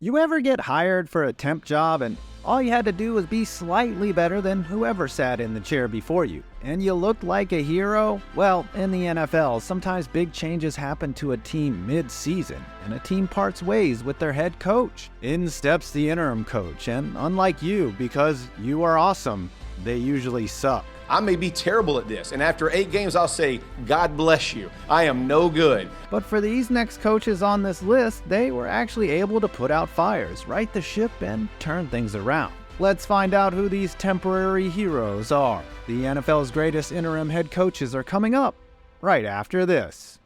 You ever get hired for a temp job and all you had to do was be slightly better than whoever sat in the chair before you, and you looked like a hero? Well, in the NFL, sometimes big changes happen to a team mid-season, and a team parts ways with their head coach. In steps the interim coach, and unlike you, because you are awesome, they usually suck. I may be terrible at this, and after 8 games I'll say, God bless you, I am no good. But for these next coaches on this list, they were actually able to put out fires, right the ship, and turn things around. Let's find out who these temporary heroes are. The NFL's greatest interim head coaches are coming up right after this.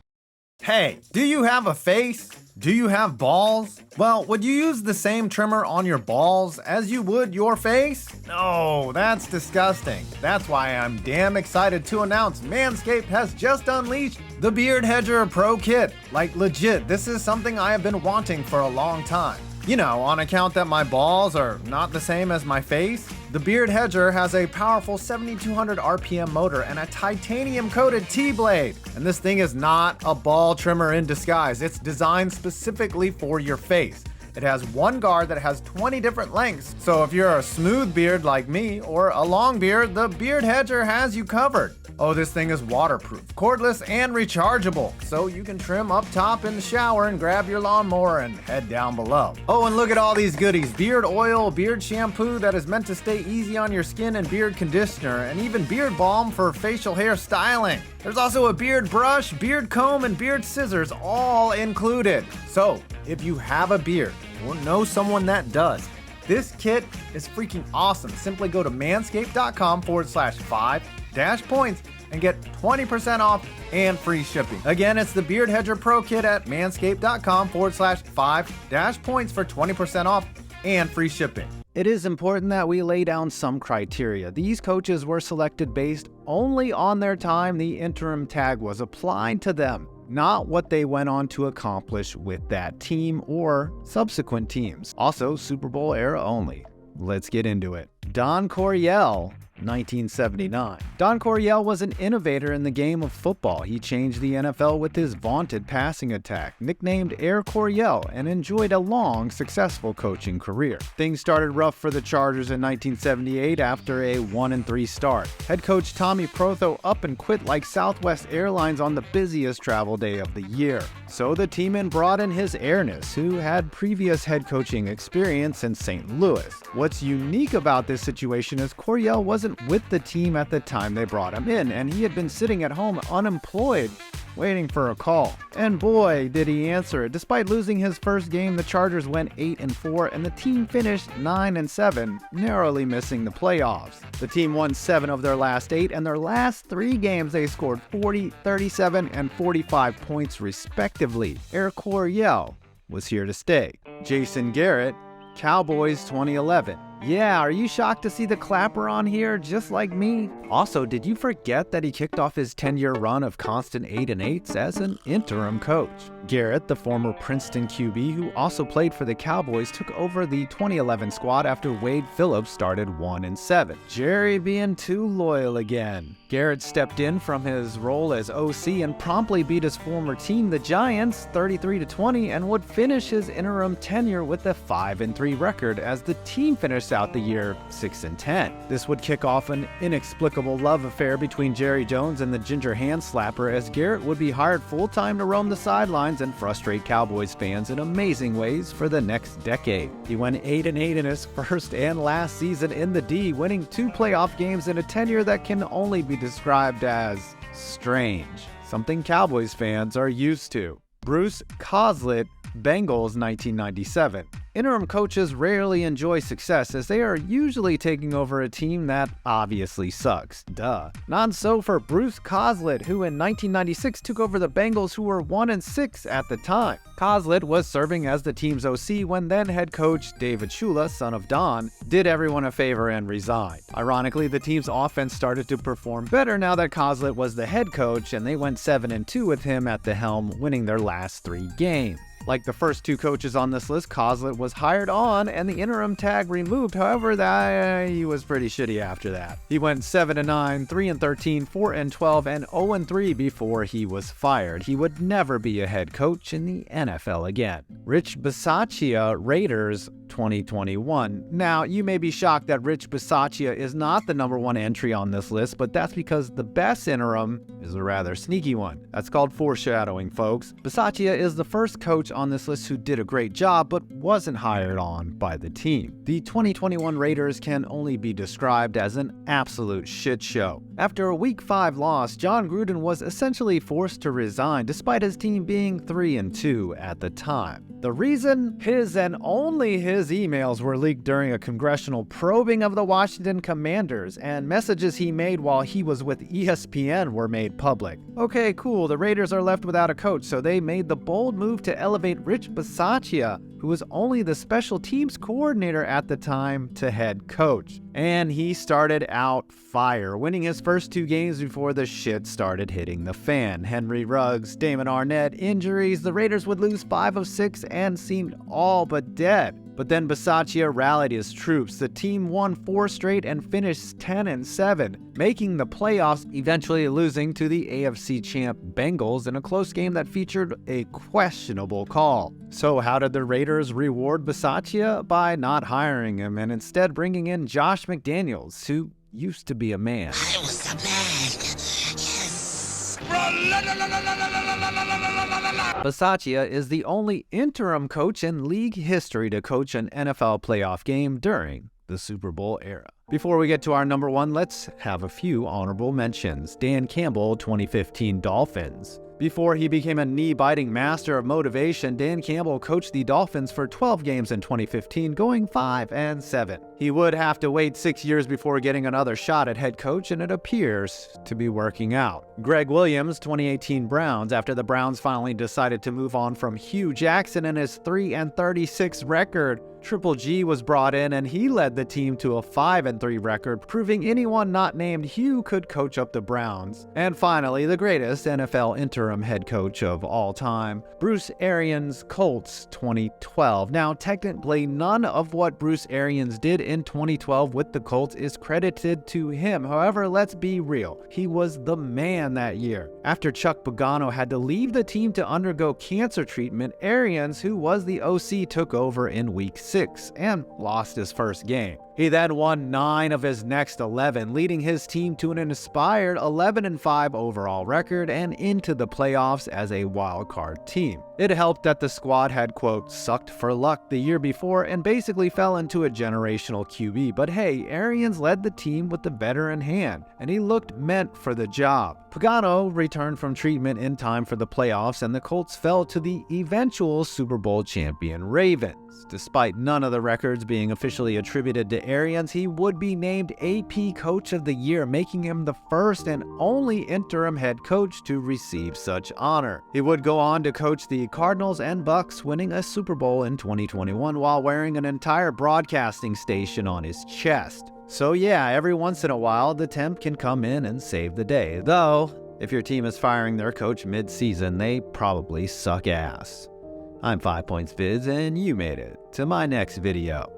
Hey, do you have a face? Do you have balls? Well, would you use the same trimmer on your balls as you would your face? No, that's disgusting. That's why I'm damn excited to announce Manscaped has just unleashed the Beard Hedger Pro Kit. Like legit, this is something I have been wanting for a long time. You know, on account that my balls are not the same as my face, the Beard Hedger has a powerful 7200 RPM motor and a titanium-coated T-blade. And this thing is not a ball trimmer in disguise. It's designed specifically for your face. It has one guard that has 20 different lengths, so if you're a smooth beard like me or a long beard, the Beard Hedger has you covered. Oh, this thing is waterproof, cordless, and rechargeable, so you can trim up top in the shower and grab your lawnmower and head down below. Oh, and look at all these goodies: beard oil, beard shampoo that is meant to stay easy on your skin, and beard conditioner, and even beard balm for facial hair styling. There's also a beard brush, beard comb, and beard scissors, all included. So, if you have a beard or know someone that does, this kit is freaking awesome. Simply go to manscaped.com/5-points and get 20% off and free shipping. Again, it's the Beard Hedger Pro Kit at manscaped.com/5-points for 20% off and free shipping. It is important that we lay down some criteria. These coaches were selected based only on their time the interim tag was applied to them, not what they went on to accomplish with that team or subsequent teams. Also, Super Bowl era only. Let's get into it. Don Coryell, 1979. Don Coryell was an innovator in the game of football. He changed the NFL with his vaunted passing attack, nicknamed Air Coryell, and enjoyed a long, successful coaching career. Things started rough for the Chargers in 1978 after a 1-3 start. Head coach Tommy Protho up and quit like Southwest Airlines on the busiest travel day of the year. So the team brought in his airness, who had previous head coaching experience in St. Louis. What's unique about this situation is Coryell wasn't with the team at the time they brought him in, and he had been sitting at home unemployed, waiting for a call. And boy, did he answer it. Despite losing his first game, the Chargers went 8-4, and the team finished 9-7, narrowly missing the playoffs. The team won 7 of their last 8, and their last 3 games they scored 40, 37, and 45 points respectively. Air Coryell was here to stay. Jason Garrett, Cowboys 2011. Yeah, are you shocked to see the clapper on here, just like me? Also, did you forget that he kicked off his 10-year run of constant 8-8s as an interim coach? Garrett, the former Princeton QB who also played for the Cowboys, took over the 2011 squad after Wade Phillips started 1-7. Jerry being too loyal again. Garrett stepped in from his role as OC and promptly beat his former team, the Giants, 33-20, and would finish his interim tenure with a 5-3 record as the team finished out the year 6-10. This would kick off an inexplicable love affair between Jerry Jones and the ginger hand slapper, as Garrett would be hired full-time to roam the sidelines and frustrate Cowboys fans in amazing ways for the next decade. He went 8-8 in his first and last season in the D, winning 2 playoff games in a tenure that can only be described as strange, something Cowboys fans are used to. Bruce COSLETT, Bengals 1997. Interim coaches rarely enjoy success, as they are usually taking over a team that obviously sucks. Duh. Not so for Bruce COSLETT, who in 1996 took over the Bengals, who were 1-6 at the time. COSLETT was serving as the team's OC when then head coach David Shula, son of Don, did everyone a favor and resigned. Ironically, the team's offense started to perform better now that COSLETT was the head coach, and they went 7-2 with him at the helm, winning their last 3 games. Like the first two coaches on this list, COSLETT was hired on and the interim tag removed. However, he was pretty shitty after that. He went 7-9, 3-13, 4-12, and 0-3 before he was fired. He would never be a head coach in the NFL again. Rich Bisaccia, Raiders, 2021. Now, you may be shocked that Rich Bisaccia is not the #1 entry on this list, but that's because the best interim is a rather sneaky one. That's called foreshadowing, folks. Bisaccia is the first coach on this list who did a great job, but wasn't hired on by the team. The 2021 Raiders can only be described as an absolute shit show. After a Week 5 loss, John Gruden was essentially forced to resign despite his team being 3-2 at the time. The reason? His and only his emails were leaked during a congressional probing of the Washington Commanders, and messages he made while he was with ESPN were made public. Okay, cool, the Raiders are left without a coach, so they made the bold move to elevate Rich Bisaccia, who was only the special teams coordinator at the time, to head coach. And he started out fire, winning his first 2 games before the shit started hitting the fan. Henry Ruggs, Damon Arnett, injuries, the Raiders would lose 5 of 6 and seemed all but dead. But then Bisaccia rallied his troops. The team won 4 straight and finished 10-7, making the playoffs, eventually losing to the AFC champ Bengals in a close game that featured a questionable call. So how did the Raiders reward Bisaccia? By not hiring him and instead bringing in Josh McDaniels, who used to be a man. I was a man, yes. Bisaccia is the only interim coach in league history to coach an NFL playoff game during the Super Bowl era. Before we get to our #1, let's have a few honorable mentions. Dan Campbell, 2015 Dolphins. Before he became a knee-biting master of motivation, Dan Campbell coached the Dolphins for 12 games in 2015, going 5-7. He would have to wait 6 years before getting another shot at head coach, and it appears to be working out. Greg Williams, 2018 Browns. After the Browns finally decided to move on from Hugh Jackson and his 3-36 record, Triple G was brought in and he led the team to a 5-3 record, proving anyone not named Hugh could coach up the Browns. And finally, the greatest NFL interim head coach of all time, Bruce Arians, Colts, 2012. Now, technically, none of what Bruce Arians did in 2012 with the Colts is credited to him. However, let's be real, he was the man that year. After Chuck Pagano had to leave the team to undergo cancer treatment, Arians, who was the OC, took over in Week 6 and lost his first game. He then won 9 of his next 11, leading his team to an inspired 11-5 overall record and into the playoffs as a wild-card team. It helped that the squad had, quote, sucked for luck the year before and basically fell into a generational QB. But hey, Arians led the team with the veteran hand, and he looked meant for the job. Pagano returned from treatment in time for the playoffs, and the Colts fell to the eventual Super Bowl champion Ravens. Despite none of the records being officially attributed to Arians, he would be named AP Coach of the Year, making him the first and only interim head coach to receive such honor. He would go on to coach the Cardinals and Bucks, winning a Super Bowl in 2021 while wearing an entire broadcasting station on his chest. So yeah, every once in a while, the Temp can come in and save the day. Though, if your team is firing their coach mid-season, they probably suck ass. I'm 5 Points Vids, and you made it to my next video.